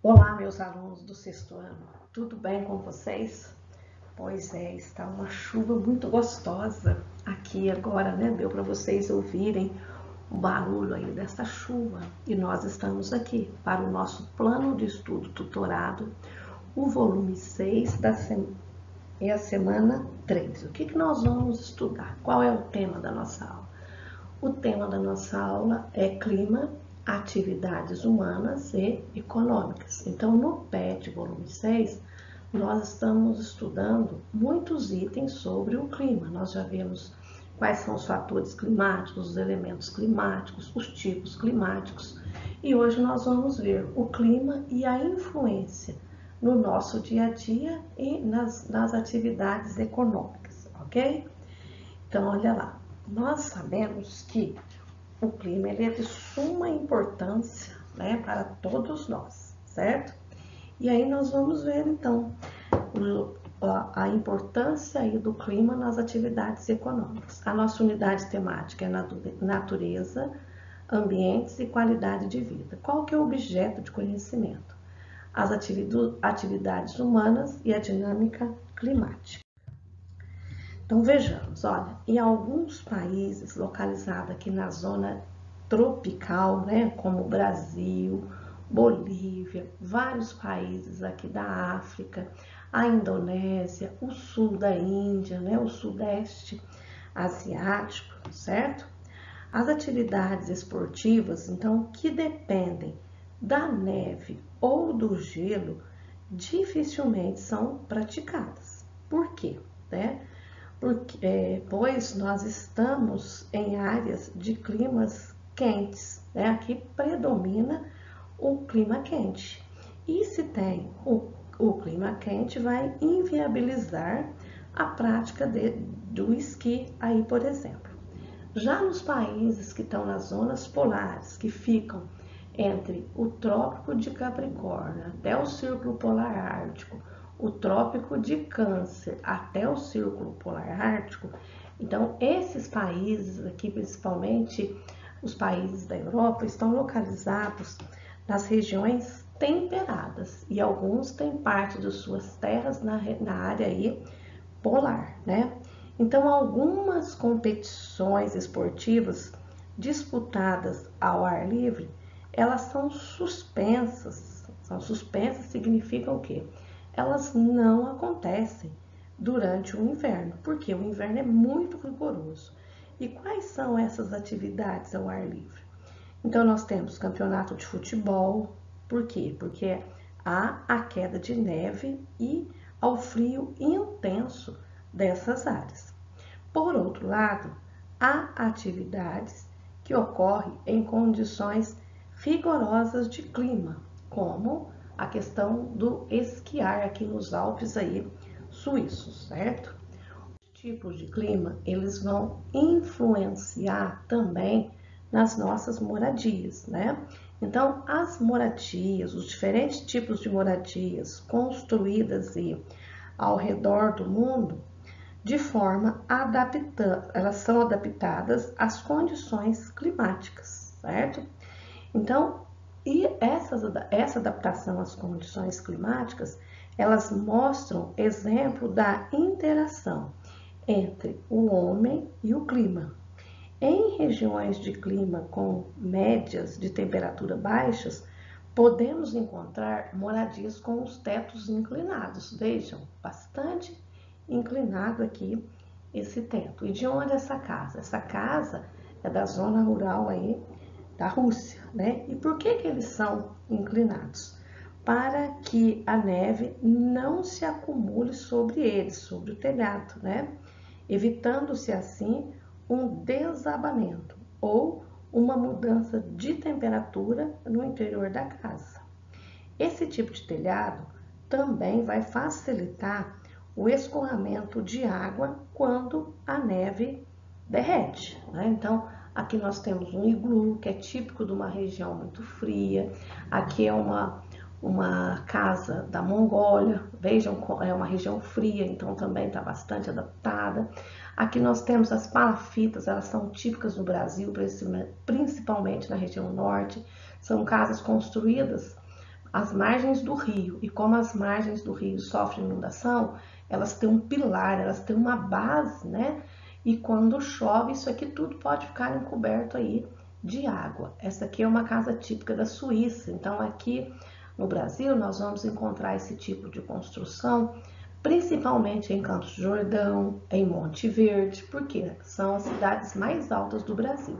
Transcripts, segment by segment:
Olá, meus alunos do sexto ano, tudo bem com vocês? Pois é, está uma chuva muito gostosa aqui agora, né? Deu para vocês ouvirem o barulho aí dessa chuva. E nós estamos aqui para o nosso plano de estudo tutorado, o volume 6 é a semana 3. O que nós vamos estudar? Qual é o tema da nossa aula? O tema da nossa aula é clima, atividades humanas e econômicas. Então, no PET, volume 6, nós estamos estudando muitos itens sobre o clima. Nós já vimos quais são os fatores climáticos, os elementos climáticos, os tipos climáticos. E hoje nós vamos ver o clima e a influência no nosso dia a dia e nas atividades econômicas, ok? Então, olha lá. Nós sabemos que o clima ele é de suma importância, né, para todos nós, certo? E aí nós vamos ver, então, a importância aí do clima nas atividades econômicas. A nossa unidade temática é natureza, ambientes e qualidade de vida. Qual que é o objeto de conhecimento? As atividades humanas e a dinâmica climática. Então vejamos, olha, em alguns países localizados aqui na zona tropical, né, como o Brasil, Bolívia, vários países aqui da África, a Indonésia, o sul da Índia, né, o sudeste asiático, certo? As atividades esportivas, então, que dependem da neve ou do gelo, dificilmente são praticadas. Por quê? Pois nós estamos em áreas de climas quentes, né? Aqui predomina o clima quente. E se tem o clima quente, vai inviabilizar a prática do esqui aí, por exemplo. Já nos países que estão nas zonas polares, que ficam entre o Trópico de Capricórnio até o Círculo Polar Ártico, o Trópico de Câncer até o Círculo Polar Ártico, então esses países aqui, principalmente os países da Europa, estão localizados nas regiões temperadas e alguns têm parte de suas terras na área aí polar, né? Então, algumas competições esportivas disputadas ao ar livre, elas são suspensas. São suspensas significa o quê? Elas não acontecem durante o inverno, porque o inverno é muito rigoroso. E quais são essas atividades ao ar livre? Então, nós temos campeonato de futebol. Por quê? Porque há a queda de neve e ao frio intenso dessas áreas. Por outro lado, há atividades que ocorrem em condições rigorosas de clima, como a questão do esquiar aqui nos Alpes aí suíços, certo? Os tipos de clima, eles vão influenciar também nas nossas moradias, né? Então, as moradias, os diferentes tipos de moradias construídas ao redor do mundo, de forma adaptada, elas são adaptadas às condições climáticas, certo? Então, essa adaptação às condições climáticas, elas mostram exemplo da interação entre o homem e o clima. Em regiões de clima com médias de temperatura baixas, podemos encontrar moradias com os tetos inclinados. Vejam, bastante inclinado aqui esse teto. E de onde é essa casa? Essa casa é da zona rural aí da Rússia, né? E por que eles são inclinados? Para que a neve não se acumule sobre eles, sobre o telhado, né? Evitando-se assim um desabamento ou uma mudança de temperatura no interior da casa. Esse tipo de telhado também vai facilitar o escoamento de água quando a neve derrete, né? Então, aqui nós temos um iglu, que é típico de uma região muito fria. Aqui é uma casa da Mongólia, vejam, é uma região fria, então também está bastante adaptada. Aqui nós temos as palafitas, elas são típicas no Brasil, principalmente na região norte. São casas construídas as margens do rio. E como as margens do rio sofrem inundação, elas têm um pilar, elas têm uma base, né? E quando chove, isso aqui tudo pode ficar encoberto aí de água. Essa aqui é uma casa típica da Suíça. Então, aqui no Brasil, nós vamos encontrar esse tipo de construção principalmente em Campos do Jordão, em Monte Verde, porque são as cidades mais altas do Brasil.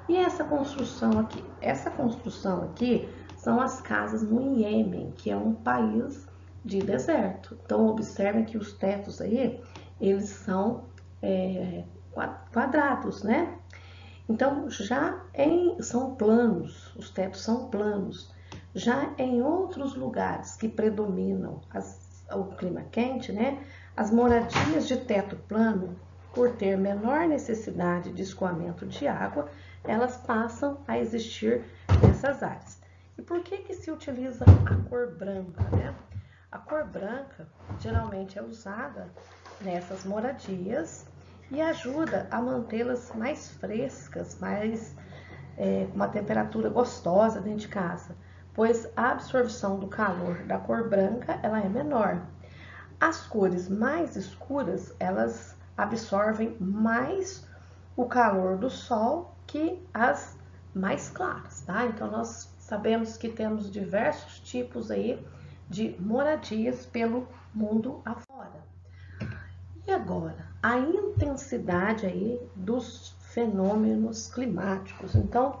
E essa construção aqui? Essa construção aqui são as casas no Iêmen, que é um país de deserto. Então, observem que os tetos aí, eles são quadrados, né? Então, são planos, os tetos são planos. Já em outros lugares que predominam o clima quente, né? As moradias de teto plano, por ter menor necessidade de escoamento de água, elas passam a existir nessas áreas. E por que se utiliza a cor branca, né? A cor branca geralmente é usada nessas moradias e ajuda a mantê-las mais frescas, com uma temperatura gostosa dentro de casa, pois a absorção do calor da cor branca ela é menor. As cores mais escuras, elas absorvem mais o calor do sol que as mais claras, tá? Então, nós sabemos que temos diversos tipos aí de moradias pelo mundo afora. E agora, a intensidade aí dos fenômenos climáticos. Então,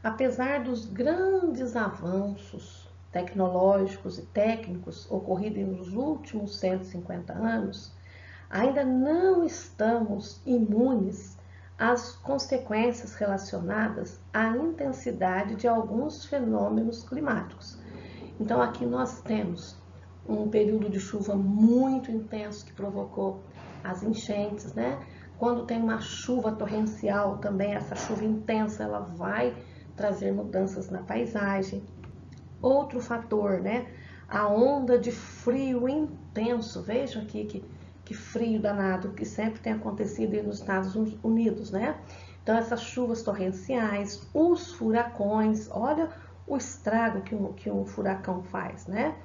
apesar dos grandes avanços tecnológicos e técnicos ocorridos nos últimos 150 anos, ainda não estamos imunes às consequências relacionadas à intensidade de alguns fenômenos climáticos. Então, aqui nós temos um período de chuva muito intenso que provocou as enchentes, né? Quando tem uma chuva torrencial também, essa chuva intensa, ela vai trazer mudanças na paisagem. Outro fator, né? A onda de frio intenso. Veja aqui que frio danado que sempre tem acontecido nos Estados Unidos, né? Então, essas chuvas torrenciais, os furacões, olha o estrago que um furacão faz, né?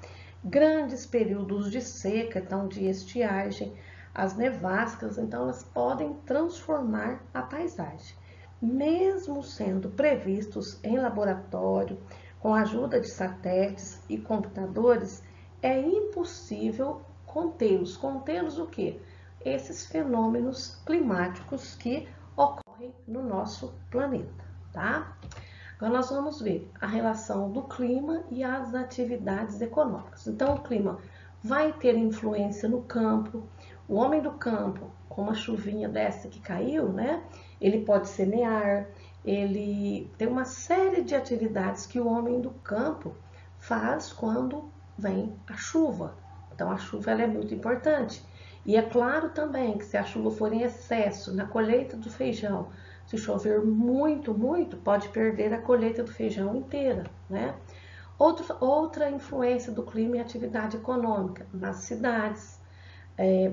Grandes períodos de seca, então de estiagem, as nevascas, então elas podem transformar a paisagem. Mesmo sendo previstos em laboratório, com a ajuda de satélites e computadores, é impossível contê-los. Contê-los o quê? Esses fenômenos climáticos que ocorrem no nosso planeta, tá? Agora nós vamos ver a relação do clima e as atividades econômicas. Então, o clima vai ter influência no campo. O homem do campo, com uma chuvinha dessa que caiu, né? Ele pode semear, ele tem uma série de atividades que o homem do campo faz quando vem a chuva. Então, a chuva ela é muito importante. E é claro também que se a chuva for em excesso na colheita do feijão, se chover muito, pode perder a colheita do feijão inteira, né? Outra influência do clima e atividade econômica nas cidades.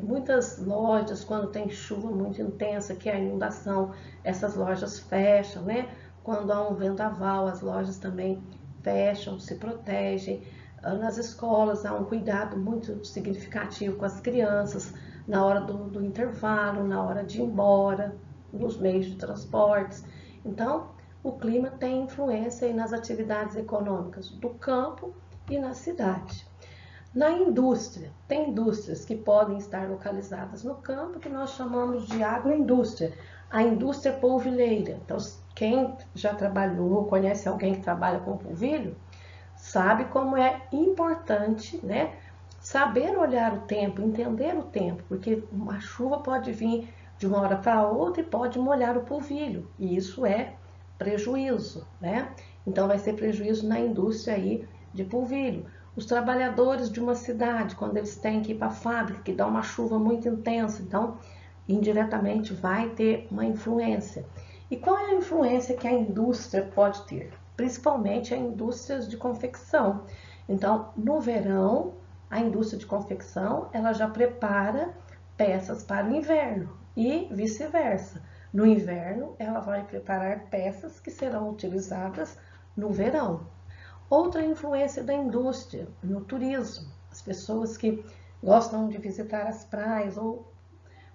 Muitas lojas, quando tem chuva muito intensa, que é a inundação, essas lojas fecham, né? Quando há um vendaval, as lojas também fecham, se protegem. Nas escolas há um cuidado muito significativo com as crianças, na hora do intervalo, na hora de ir embora, nos meios de transportes. Então, o clima tem influência aí nas atividades econômicas do campo e na cidade. Na indústria, tem indústrias que podem estar localizadas no campo, que nós chamamos de agroindústria. A indústria polvilheira. Então, quem já trabalhou, conhece alguém que trabalha com polvilho, sabe como é importante, né, saber olhar o tempo, entender o tempo, porque uma chuva pode vir de uma hora para outra e pode molhar o polvilho, e isso é prejuízo, né? Então vai ser prejuízo na indústria aí de polvilho. Os trabalhadores de uma cidade, quando eles têm que ir para a fábrica, que dá uma chuva muito intensa, então indiretamente vai ter uma influência. E qual é a influência que a indústria pode ter? Principalmente a indústrias de confecção. Então, no verão, a indústria de confecção, ela já prepara peças para o inverno e vice-versa. No inverno, ela vai preparar peças que serão utilizadas no verão. Outra influência da indústria no turismo, as pessoas que gostam de visitar as praias ou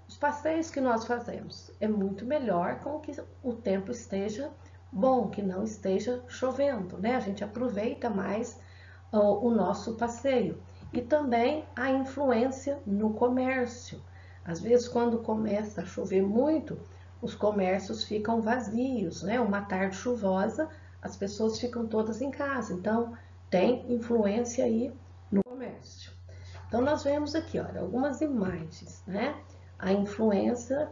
os passeios que nós fazemos. É muito melhor com que o tempo esteja bom, que não esteja chovendo, né? A gente aproveita mais o nosso passeio. E também a influência no comércio. Às vezes, quando começa a chover muito, os comércios ficam vazios, né? Uma tarde chuvosa, as pessoas ficam todas em casa. Então, tem influência aí no comércio. Então, nós vemos aqui, olha, algumas imagens, né? A influência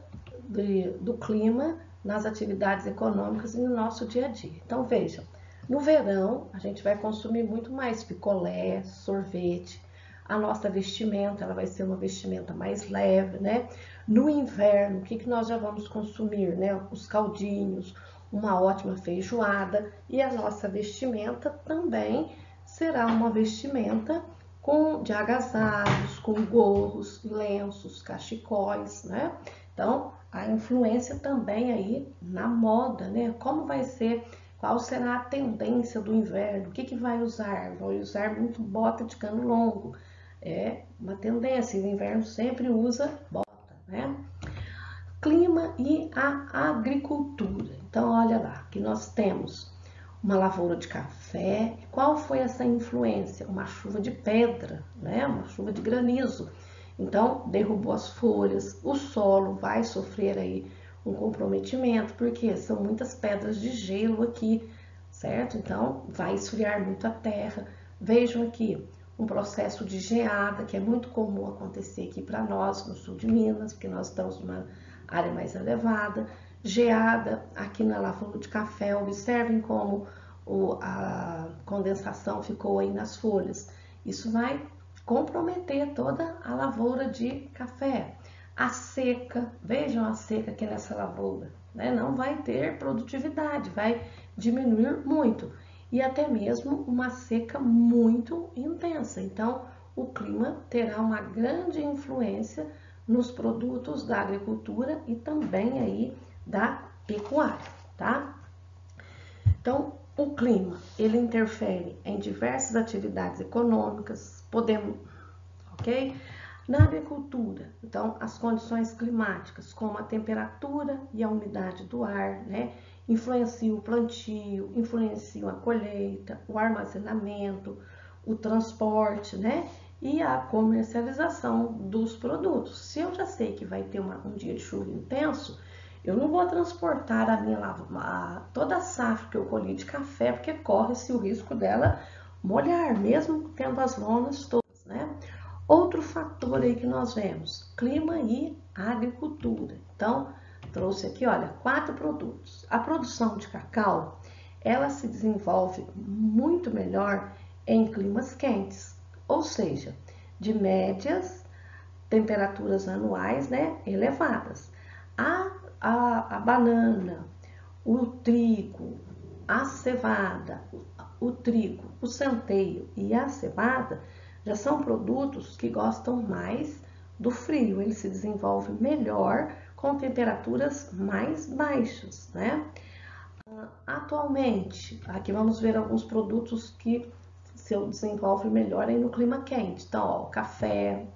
do clima nas atividades econômicas e no nosso dia a dia. Então, vejam, no verão, a gente vai consumir muito mais picolé, sorvete, a nossa vestimenta, ela vai ser uma vestimenta mais leve, né? No inverno, o que nós já vamos consumir, né? Os caldinhos, uma ótima feijoada, e a nossa vestimenta também será uma vestimenta de agasalhos, com gorros, lenços, cachecóis, né? Então, a influência também aí na moda, né? Como vai ser, qual será a tendência do inverno? O que vai usar? Vai usar muito bota de cano longo. É uma tendência, o inverno sempre usa bota, né? Clima e a agricultura. Então, olha lá, que nós temos uma lavoura de café. Qual foi essa influência? Uma chuva de pedra, né? Uma chuva de granizo. Então, derrubou as folhas, o solo vai sofrer aí um comprometimento, porque são muitas pedras de gelo aqui, certo? Então, vai esfriar muito a terra. Vejam aqui, um processo de geada, que é muito comum acontecer aqui para nós, no sul de Minas, porque nós estamos numa área mais elevada. Geada aqui na lavoura de café, observem como a condensação ficou aí nas folhas. Isso vai comprometer toda a lavoura de café. A seca, vejam a seca aqui nessa lavoura, né? Não vai ter produtividade, vai diminuir muito. E até mesmo uma seca muito intensa. Então, o clima terá uma grande influência nos produtos da agricultura e também aí da pecuária, tá? Então, o clima, ele interfere em diversas atividades econômicas, podemos, ok? Na agricultura, então, as condições climáticas, como a temperatura e a umidade do ar, né? Influenciam o plantio, influenciam a colheita, o armazenamento, o transporte, né? E a comercialização dos produtos. Se eu já sei que vai ter um dia de chuva intenso, eu não vou transportar toda a safra que eu colhi de café, porque corre-se o risco dela molhar, mesmo tendo as lonas todas, né? Outro fator aí que nós vemos, clima e agricultura. Então, trouxe aqui, olha, 4 produtos. A produção de cacau, ela se desenvolve muito melhor em climas quentes, ou seja, de médias temperaturas anuais, né, elevadas. A banana, o trigo, a cevada, o trigo, o centeio e a cevada já são produtos que gostam mais do frio, ele se desenvolve melhor com temperaturas mais baixas, né? Atualmente, aqui vamos ver alguns produtos que se desenvolve melhor aí no clima quente. Então, ó, café,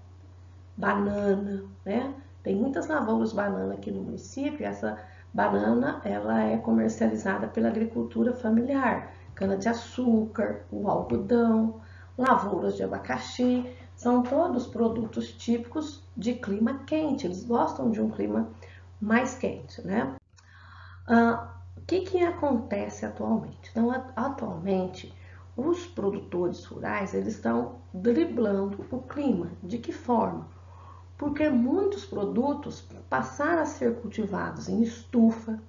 banana, né? Tem muitas lavouras de banana aqui no município, e essa banana ela é comercializada pela agricultura familiar, cana-de-açúcar, o algodão, lavouras de abacaxi, são todos produtos típicos de clima quente, eles gostam de um clima mais quente, né? O que acontece atualmente? Então, atualmente, os produtores rurais, eles estão driblando o clima. De que forma? Porque muitos produtos passaram a ser cultivados em estufa,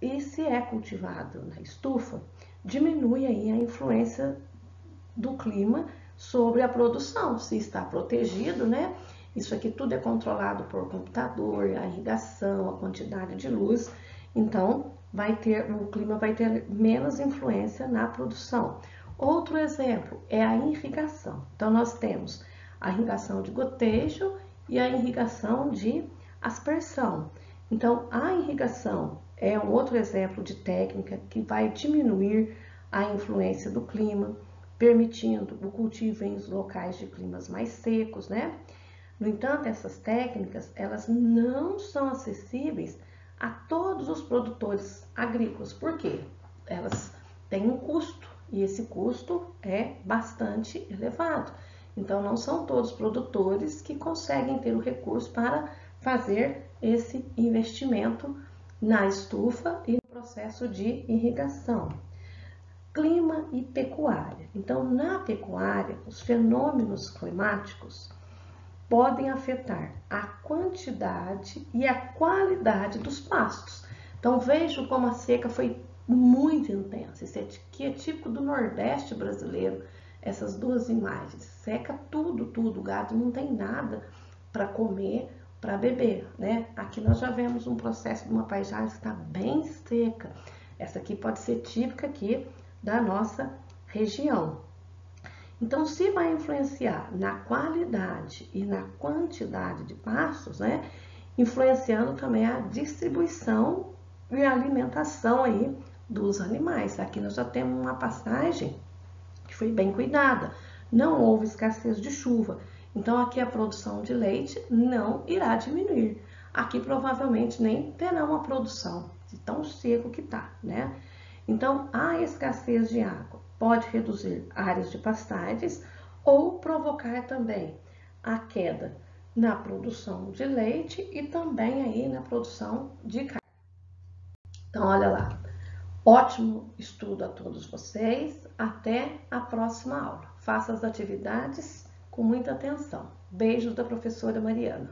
e se é cultivado na estufa, diminui aí a influência do clima sobre a produção, se está protegido, né? Isso aqui tudo é controlado por computador, a irrigação, a quantidade de luz, então o clima vai ter menos influência na produção. Outro exemplo é a irrigação. Então nós temos a irrigação de gotejo e a irrigação de aspersão. Então a irrigação é um outro exemplo de técnica que vai diminuir a influência do clima, permitindo o cultivo em locais de climas mais secos, né? No entanto, essas técnicas, elas não são acessíveis a todos os produtores agrícolas. Por quê? Elas têm um custo e esse custo é bastante elevado. Então, não são todos os produtores que conseguem ter o recurso para fazer esse investimento na estufa e no processo de irrigação. Clima e pecuária. Então, na pecuária, os fenômenos climáticos podem afetar a quantidade e a qualidade dos pastos. Então, vejo como a seca foi muito intensa. Isso aqui é típico do Nordeste brasileiro, essas duas imagens. Seca tudo, tudo. O gado não tem nada para comer, para beber, né? Aqui nós já vemos um processo de uma paisagem que está bem seca. Essa aqui pode ser típica aqui da nossa região. Então, se vai influenciar na qualidade e na quantidade de pastos, né? Influenciando também a distribuição e a alimentação aí dos animais. Aqui nós já temos uma passagem que foi bem cuidada. Não houve escassez de chuva. Então, aqui a produção de leite não irá diminuir. Aqui provavelmente nem terá uma produção de tão seco que tá, né? Então, a escassez de água pode reduzir áreas de pastagens ou provocar também a queda na produção de leite e também aí na produção de carne. Então, olha lá. Ótimo estudo a todos vocês. Até a próxima aula. Faça as atividades com muita atenção. Beijos da professora Mariana.